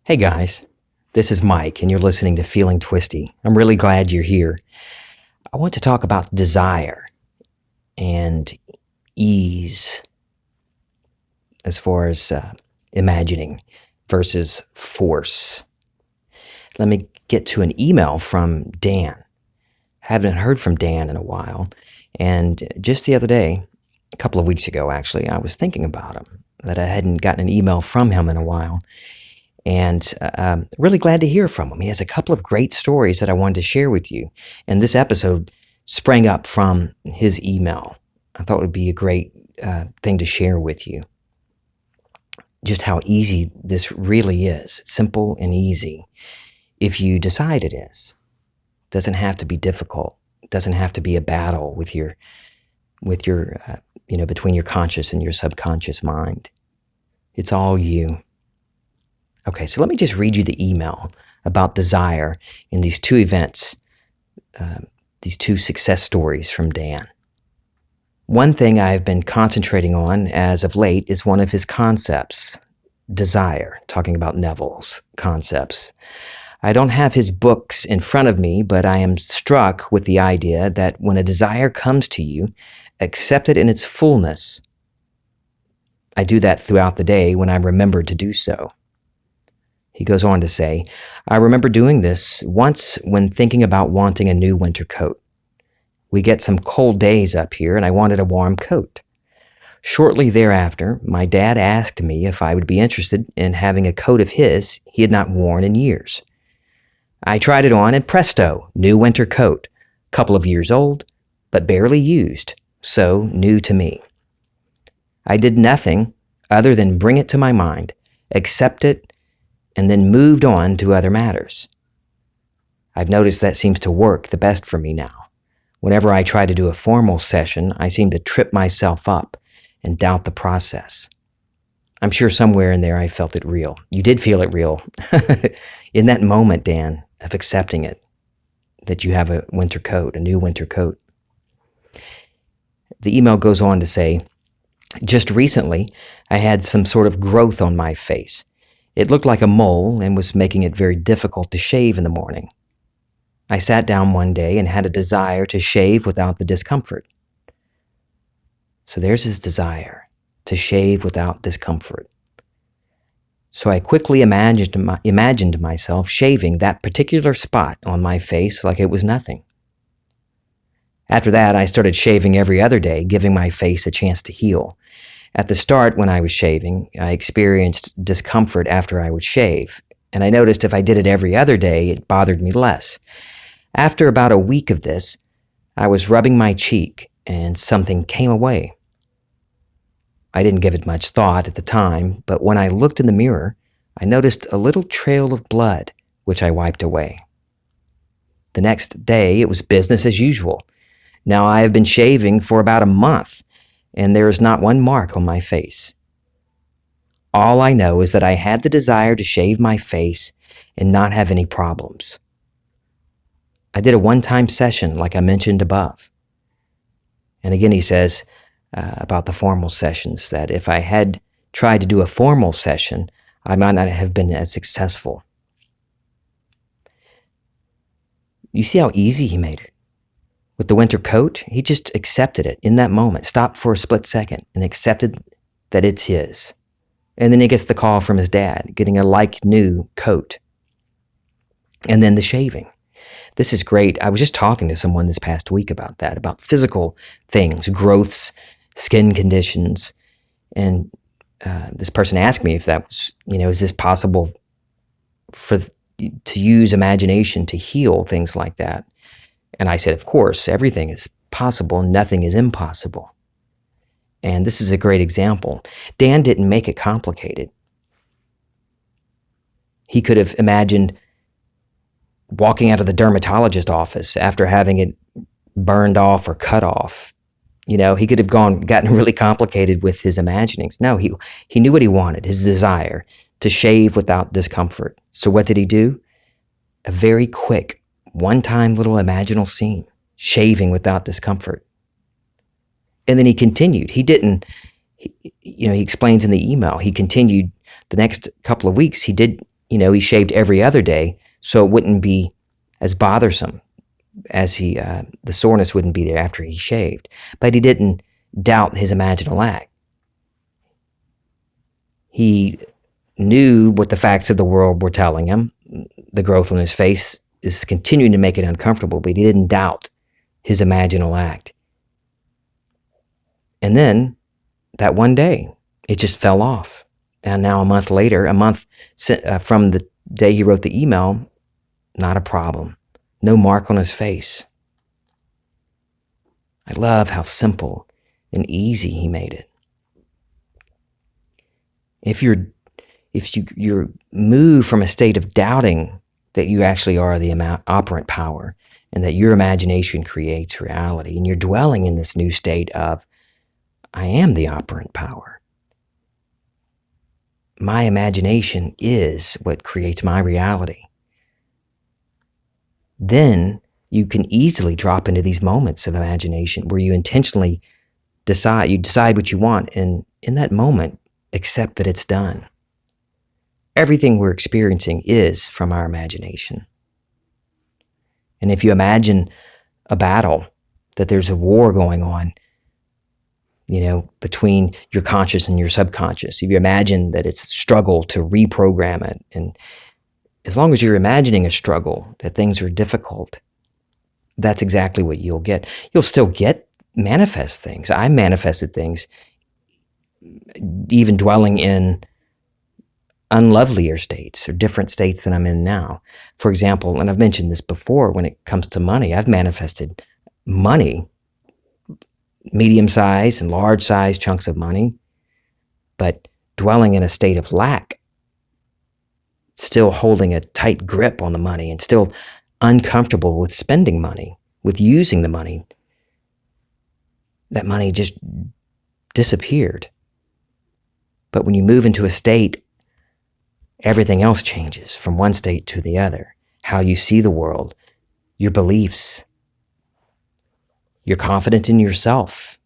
Hey guys, this is Mike, and you're listening to Feeling Twisty. I'm really glad you're here. I want to talk about desire and ease as far as imagining versus force. Let me get to an email from Dan. Haven't heard from Dan in a while, and just the other day, a couple of weeks ago actually, I was thinking about him, that I hadn't gotten an email from him in a while. And really glad to hear from him. He has a couple of great stories that I wanted to share with you. And this episode sprang up from his email. I thought it would be a great thing to share with you. Just how easy this really is. Simple and easy. If you decide it is. It doesn't have to be difficult. It doesn't have to be a battle with your between your conscious and your subconscious mind. It's all you. Okay, so let me just read you the email about desire in these two events, these two success stories from Dan. One thing I've been concentrating on as of late is one of his concepts, desire, talking about Neville's concepts. I don't have his books in front of me, but I am struck with the idea that when a desire comes to you, accept it in its fullness. I do that throughout the day when I'm remembered to do so. He goes on to say, I remember doing this once when thinking about wanting a new winter coat. We get some cold days up here, and I wanted a warm coat. Shortly thereafter, my dad asked me if I would be interested in having a coat of his he had not worn in years. I tried it on, and presto, new winter coat. Couple of years old, but barely used, so new to me. I did nothing other than bring it to my mind, accept it, and then moved on to other matters. I've noticed that seems to work the best for me now. Whenever I try to do a formal session, I seem to trip myself up and doubt the process. I'm sure somewhere in there I felt it real. You did feel it real. In that moment, Dan, of accepting it, that you have a winter coat, a new winter coat. The email goes on to say, just recently, I had some sort of growth on my face. It looked like a mole and was making it very difficult to shave in the morning. I sat down one day and had a desire to shave without the discomfort. So there's his desire, to shave without discomfort. So I quickly imagined myself shaving that particular spot on my face like it was nothing. After that, I started shaving every other day, giving my face a chance to heal. At the start, when I was shaving, I experienced discomfort after I would shave, and I noticed if I did it every other day, it bothered me less. After about a week of this, I was rubbing my cheek, and something came away. I didn't give it much thought at the time, but when I looked in the mirror, I noticed a little trail of blood, which I wiped away. The next day, it was business as usual. Now I have been shaving for about a month, and there is not one mark on my face. All I know is that I had the desire to shave my face and not have any problems. I did a one-time session like I mentioned above. And again, he says about the formal sessions, that if I had tried to do a formal session, I might not have been as successful. You see how easy he made it? With the winter coat, he just accepted it in that moment, stopped for a split second, and accepted that it's his. And then he gets the call from his dad, getting a like-new coat. And then the shaving. This is great. I was just talking to someone this past week about that, about physical things, growths, skin conditions. And this person asked me if that was, is this possible to use imagination to heal things like that? And I said, of course, everything is possible, nothing is impossible. And this is a great example. Dan didn't make it complicated. He could have imagined walking out of the dermatologist office after having it burned off or cut off. He could have gotten really complicated with his imaginings. No, he knew what he wanted, his desire to shave without discomfort. So what did he do? A very quick, one-time little imaginal scene, shaving without discomfort. And then he continued. He explains in the email, he continued the next couple of weeks. He did he shaved every other day so it wouldn't be as bothersome as the soreness wouldn't be there after he shaved. But he didn't doubt his imaginal act. He knew what the facts of the world were telling him. The growth on his face is continuing to make it uncomfortable, but he didn't doubt his imaginal act. And then that one day, it just fell off. And now a month later, from the day he wrote the email, not a problem. No mark on his face. I love how simple and easy he made it. If you move from a state of doubting that you actually are the operant power and that your imagination creates reality, and you're dwelling in this new state of, I am the operant power. My imagination is what creates my reality. Then you can easily drop into these moments of imagination where you intentionally decide what you want, and in that moment, accept that it's done. Everything we're experiencing is from our imagination. And if you imagine a battle, that there's a war going on, between your conscious and your subconscious, if you imagine that it's a struggle to reprogram it, and as long as you're imagining a struggle, that things are difficult, that's exactly what you'll get. You'll still manifest things. I manifested things, even dwelling in unlovelier states or different states than I'm in now. For example, and I've mentioned this before, when it comes to money, I've manifested money, medium-sized and large-sized chunks of money, but dwelling in a state of lack, still holding a tight grip on the money and still uncomfortable with spending money, with using the money. That money just disappeared. But when you move into a state, everything else changes from one state to the other. How you see the world, your beliefs, your confidence in yourself,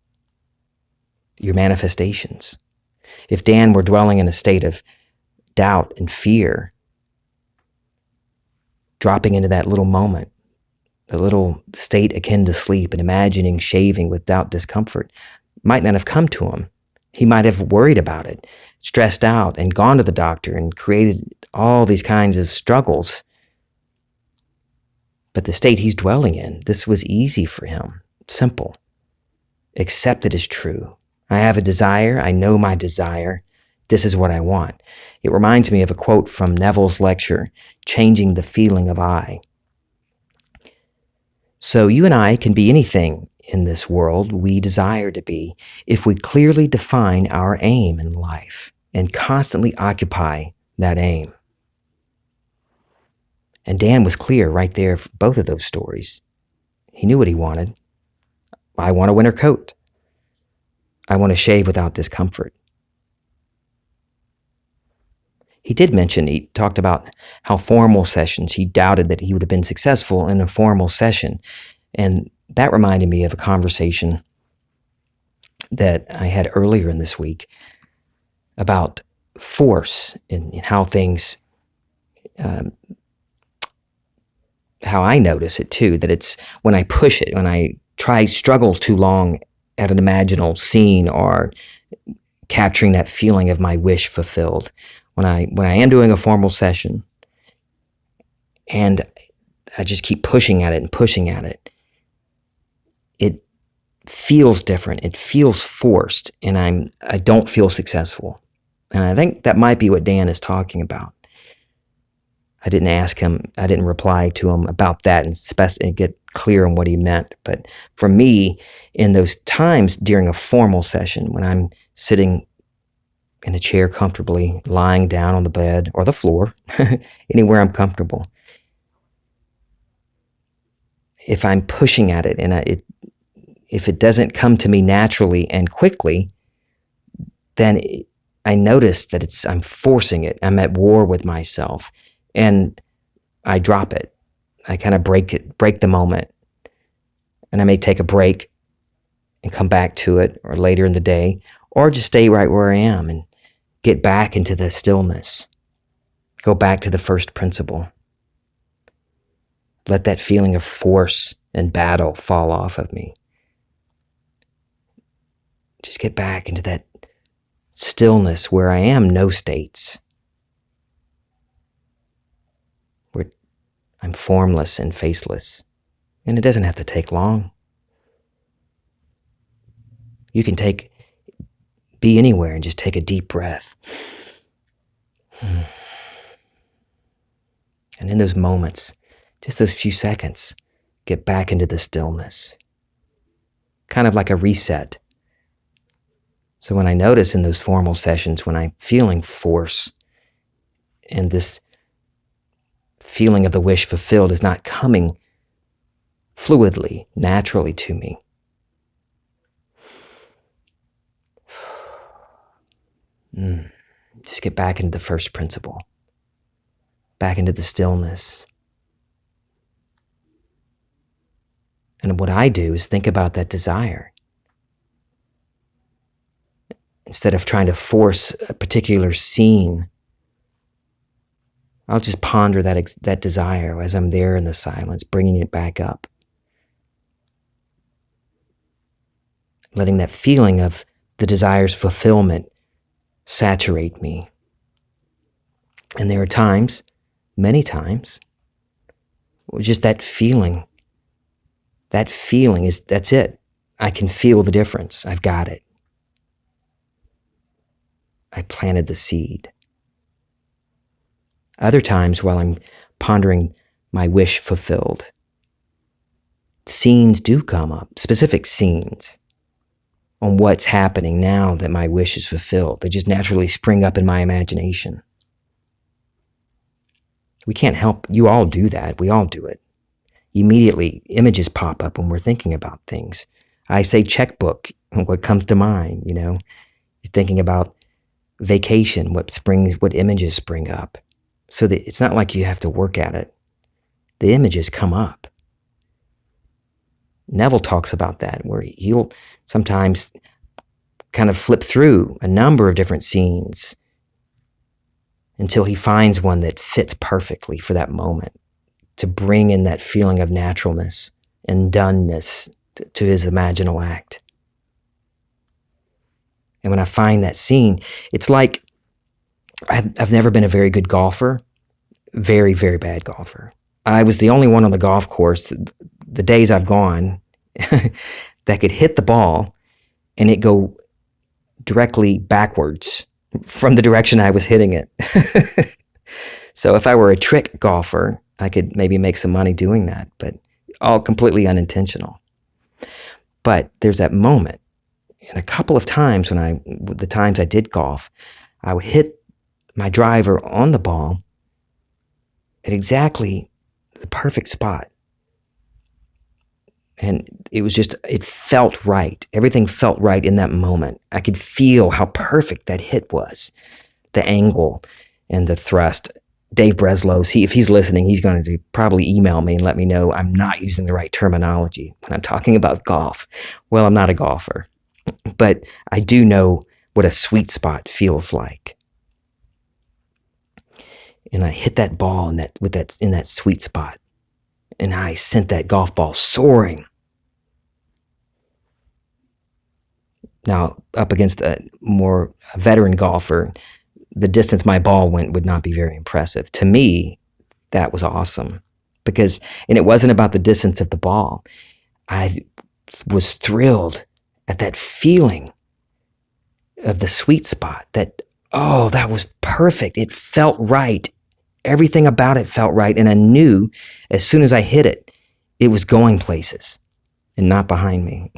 your manifestations. If Dan were dwelling in a state of doubt and fear, dropping into that little moment, a little state akin to sleep, and imagining shaving without discomfort, might not have come to him. He might have worried about it, stressed out, and gone to the doctor and created all these kinds of struggles. But the state he's dwelling in, this was easy for him, simple. Accept it as true. I have a desire. I know my desire. This is what I want. It reminds me of a quote from Neville's lecture, Changing the Feeling of I. So you and I can be anything in this world we desire to be if we clearly define our aim in life and constantly occupy that aim. And Dan was clear right there for both of those stories. He knew what he wanted. I want a winter coat. I want to shave without discomfort. He talked about how formal sessions, he doubted that he would have been successful in a formal session. And that reminded me of a conversation that I had earlier in this week about force and how things, how I notice it too, that it's when I push it, when I struggle too long at an imaginal scene or capturing that feeling of my wish fulfilled. When I am doing a formal session and I just keep pushing at it, it feels different. It feels forced, and I don't feel successful. And I think that might be what Dan is talking about. I didn't reply to him about that and get clear on what he meant. But for me, in those times during a formal session, when I'm sitting in a chair comfortably, lying down on the bed or the floor, anywhere I'm comfortable, if I'm pushing at it and if it doesn't come to me naturally and quickly, then I notice that I'm forcing it. I'm at war with myself, and I drop it. I kind of break the moment, and I may take a break and come back to it, or later in the day, or just stay right where I am and get back into the stillness. Go back to the first principle. Let that feeling of force and battle fall off of me. Just get back into that stillness where I am no states, where I'm formless and faceless. And it doesn't have to take long. You can be anywhere and just take a deep breath. And in those moments, just those few seconds, get back into the stillness. Kind of like a reset. So when I notice in those formal sessions, when I'm feeling force and this feeling of the wish fulfilled is not coming fluidly, naturally to me, just get back into the first principle, back into the stillness. And what I do is think about that desire. Instead of trying to force a particular scene, I'll just ponder that desire as I'm there in the silence, bringing it back up. Letting that feeling of the desire's fulfillment saturate me. And there are times, many times, just that feeling that's it. I can feel the difference. I've got it. I planted the seed. Other times, while I'm pondering my wish fulfilled, scenes do come up, specific scenes on what's happening now that my wish is fulfilled. They just naturally spring up in my imagination. We can't help, you all do that. We all do it. Immediately, images pop up when we're thinking about things. I say checkbook, what comes to mind, You're thinking about vacation, what images spring up. So that it's not like you have to work at it. The images come up. Neville talks about that, where he'll sometimes kind of flip through a number of different scenes until he finds one that fits perfectly for that moment, to bring in that feeling of naturalness and doneness to his imaginal act. And when I find that scene, it's like I've never been a very good golfer, very, very bad golfer. I was the only one on the golf course, the days I've gone, that could hit the ball and it go directly backwards from the direction I was hitting it. So if I were a trick golfer, I could maybe make some money doing that, but all completely unintentional. But there's that moment, and a couple of times the times I did golf, I would hit my driver on the ball at exactly the perfect spot. And it felt right. Everything felt right in that moment. I could feel how perfect that hit was. The angle and the thrust. Dave Breslow, if he's listening, he's going to probably email me and let me know I'm not using the right terminology when I'm talking about golf. Well, I'm not a golfer, but I do know what a sweet spot feels like. And I hit that ball in that sweet spot, and I sent that golf ball soaring. Now, up against a more veteran golfer, the distance my ball went would not be very impressive. To me, that was awesome and it wasn't about the distance of the ball. I was thrilled at that feeling of the sweet spot that was perfect. It felt right. Everything about it felt right. And I knew as soon as I hit it, it was going places and not behind me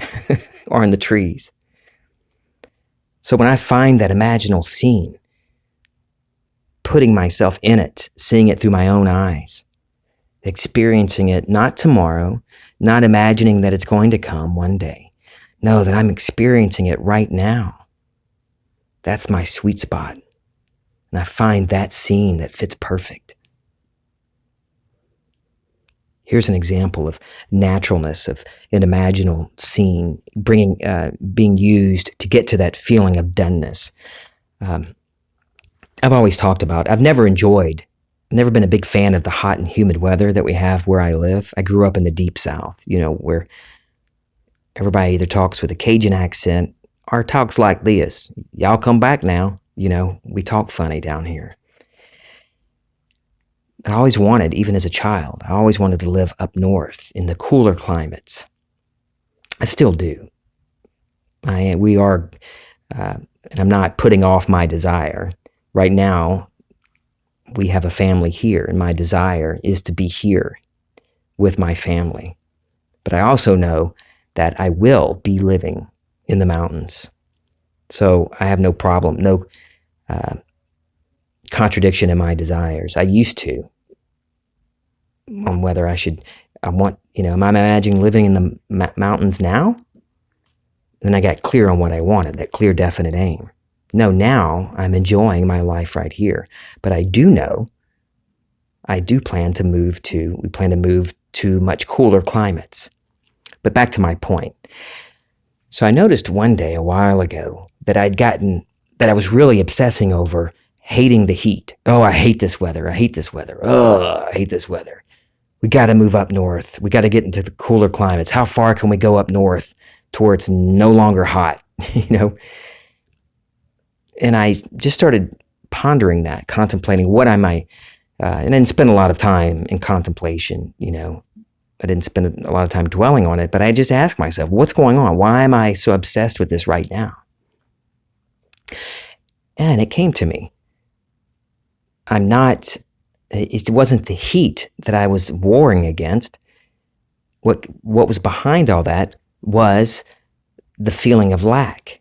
or in the trees. So when I find that imaginal scene, putting myself in it, seeing it through my own eyes, experiencing it, not tomorrow, not imagining that it's going to come one day. No, that I'm experiencing it right now. That's my sweet spot. And I find that scene that fits perfect. Here's an example of naturalness of an imaginal scene being used to get to that feeling of doneness. I've always talked about, I've never enjoyed never been a big fan of the hot and humid weather that we have where I live. I grew up in the deep South, where everybody either talks with a Cajun accent or talks like this. Y'all come back now. We talk funny down here. I always wanted, even as a child, I always wanted to live up north in the cooler climates. I still do. We are, and I'm not putting off my desire. Right now, we have a family here, and my desire is to be here with my family. But I also know that I will be living in the mountains. So I have no problem, no contradiction in my desires. I used to, on whether am I imagining living in the mountains now? Then I got clear on what I wanted, that clear, definite aim. No, now I'm enjoying my life right here. But I do know, we plan to move to much cooler climates. But back to my point. So I noticed one day a while ago that I was really obsessing over hating the heat. Oh, I hate this weather. I hate this weather. Oh, I hate this weather. We got to move up north. We got to get into the cooler climates. How far can we go up north to where it's no longer hot? And I just started pondering that, contemplating what I might, and I didn't spend a lot of time in contemplation, I didn't spend a lot of time dwelling on it, but I just asked myself, what's going on? Why am I so obsessed with this right now? And it came to me. It wasn't the heat that I was warring against. What was behind all that was the feeling of lack.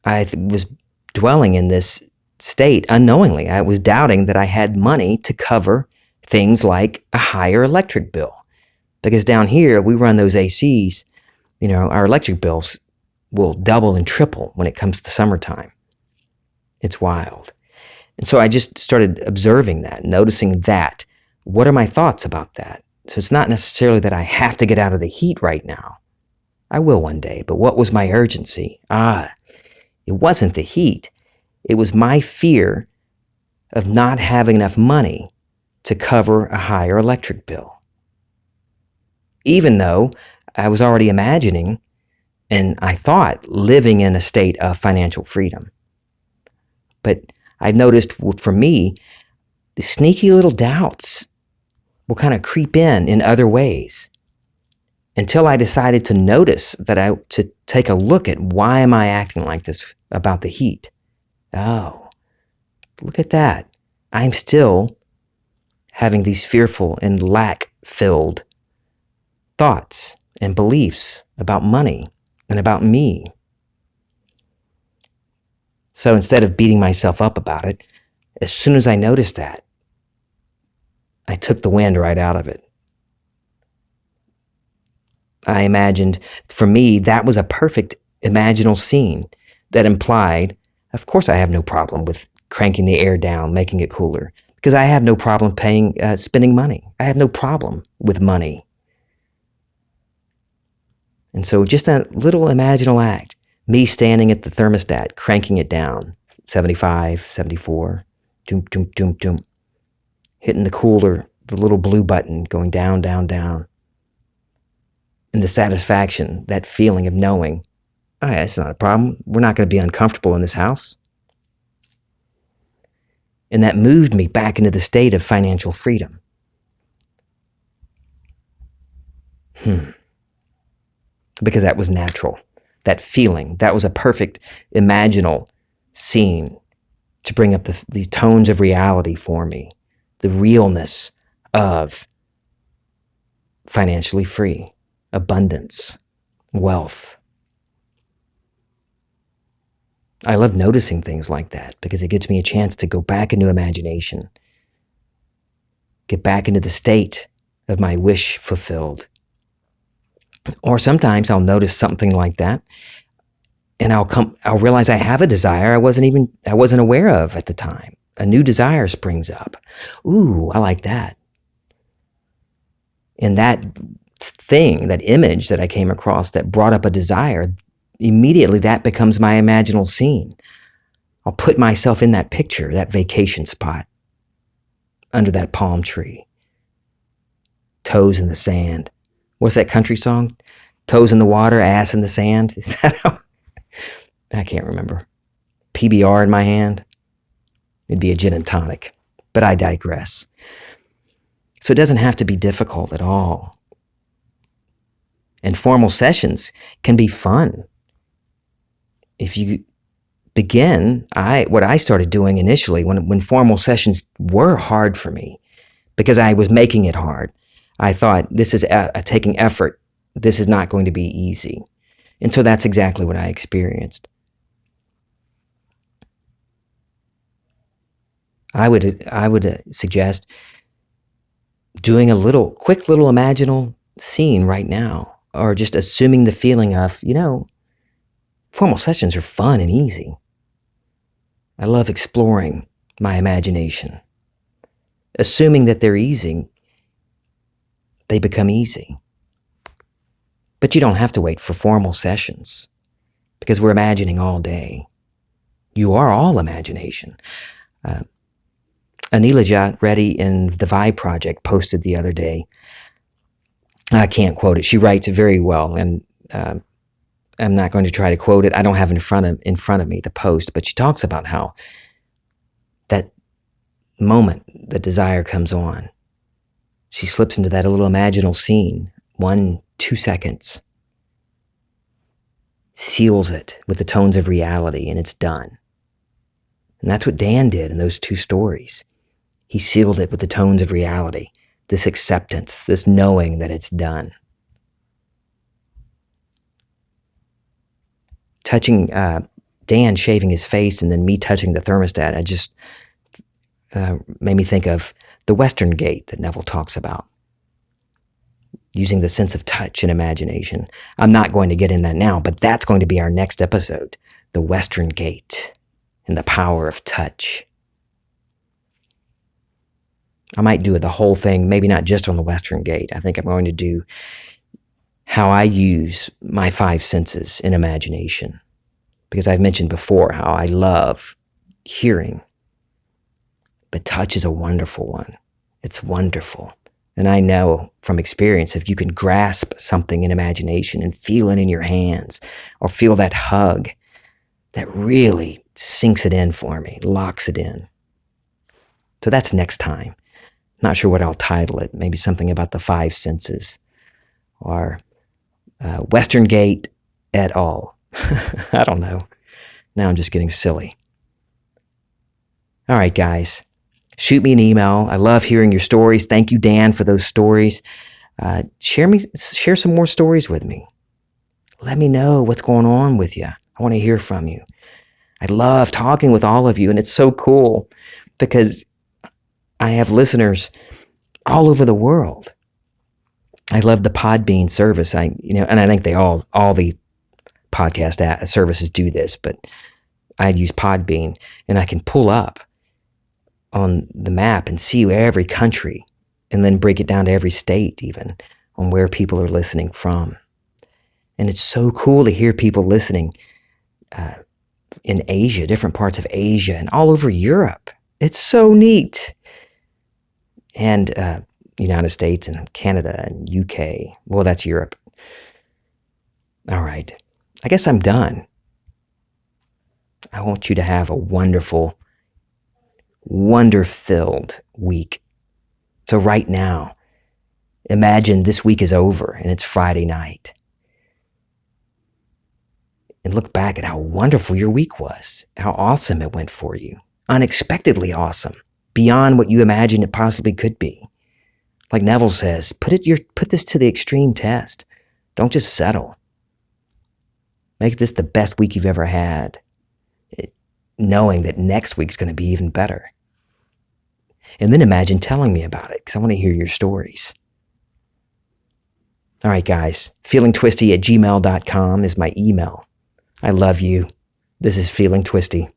I was dwelling in this state unknowingly. I was doubting that I had money to cover things like a higher electric bill. Because down here, we run those ACs, our electric bills will double and triple when it comes to summertime. It's wild. And so I just started observing that, noticing that. What are my thoughts about that? So it's not necessarily that I have to get out of the heat right now. I will one day, but what was my urgency? It wasn't the heat. It was my fear of not having enough money to cover a higher electric bill. Even though I was already imagining, and I thought, living in a state of financial freedom. But I've noticed for me, the sneaky little doubts will kind of creep in other ways until I decided to notice to take a look at why am I acting like this about the heat. Oh, look at that. I'm still having these fearful and lack-filled thoughts and beliefs about money and about me. So instead of beating myself up about it, as soon as I noticed that, I took the wind right out of it. I imagined, for me, that was a perfect imaginal scene that implied, of course I have no problem with cranking the air down, making it cooler, because I have no problem spending money. I have no problem with money. And so just that little imaginal act, me standing at the thermostat, cranking it down, 75, 74, doom, doom, doom, doom, hitting the cooler, the little blue button, going down, down, down. And the satisfaction, that feeling of knowing, oh yeah, it's not a problem. We're not going to be uncomfortable in this house. And that moved me back into the state of financial freedom. Because that was natural. That feeling, that was a perfect imaginal scene to bring up the tones of reality for me. The realness of financially free, abundance, wealth. I love noticing things like that because it gives me a chance to go back into imagination, get back into the state of my wish fulfilled. Or sometimes I'll notice something like that and I'll realize I have a desire I wasn't aware of at the time. A new desire springs up. Ooh, I like that. And that thing, that image that I came across that brought up a desire, immediately that becomes my imaginal scene. I'll put myself in that picture, that vacation spot. under that palm tree. Toes in the sand. What's that country song? Toes in the water, ass in the sand. Is that how? I can't remember. PBR in my hand. It'd be a gin and tonic. But I digress. So it doesn't have to be difficult at all. And formal sessions can be fun. If you begin, what I started doing initially when formal sessions were hard for me, because I was making it hard, I thought, this is taking effort. This is not going to be easy. And so that's exactly what I experienced. I would suggest doing a quick little imaginal scene right now, or just assuming the feeling of, formal sessions are fun and easy. I love exploring my imagination. Assuming that they're easy, they become easy. But you don't have to wait for formal sessions, because we're imagining all day. You are all imagination. Anila Reddy in the Vibe Project posted the other day. I can't quote it. She writes it very well, and I'm not going to try to quote it. I don't have it in front of me the post, but she talks about how that moment the desire comes on, she slips into that little imaginal scene, 1-2 seconds, seals it with the tones of reality, and it's done. And that's what Dan did in those 2 stories. He sealed it with the tones of reality, this acceptance, this knowing that it's done. Touching Dan shaving his face and then me touching the thermostat, I just made me think of the Western Gate that Neville talks about, using the sense of touch and imagination. I'm not going to get in that now, but that's going to be our next episode, the Western Gate and the power of touch. I might do the whole thing, maybe not just on the Western Gate. I think I'm going to do how I use my 5 senses in imagination, because I've mentioned before how I love hearing, but touch is a wonderful one. It's wonderful. And I know from experience, if you can grasp something in imagination and feel it in your hands, or feel that hug, that really sinks it in for me, locks it in. So that's next time. Not sure what I'll title it. Maybe something about the 5 senses, or Western Gate et al. I don't know. Now I'm just getting silly. All right, guys. Shoot me an email. I love hearing your stories. Thank you, Dan, for those stories. Share some more stories with me. Let me know what's going on with you. I want to hear from you. I love talking with all of you, and it's so cool because I have listeners all over the world. I love the Podbean service. And I think all the podcast services do this, but I use Podbean, and I can pull up on the map and see every country, and then break it down to every state, even on where people are listening from. And it's so cool to hear people listening in Asia, different parts of Asia, and all over Europe. It's so neat. And United States and Canada and UK. Well, that's Europe. All right. I guess I'm done. I want you to have a wonderful, wonder-filled week. So right now, imagine this week is over and it's Friday night. And look back at how wonderful your week was, how awesome it went for you. Unexpectedly awesome, beyond what you imagined it possibly could be. Like Neville says, put this to the extreme test. Don't just settle. Make this the best week you've ever had, knowing that next week's going to be even better. And then imagine telling me about it, because I want to hear your stories. All right, guys. feelingtwisty@gmail.com is my email. I love you. This is Feeling Twisty.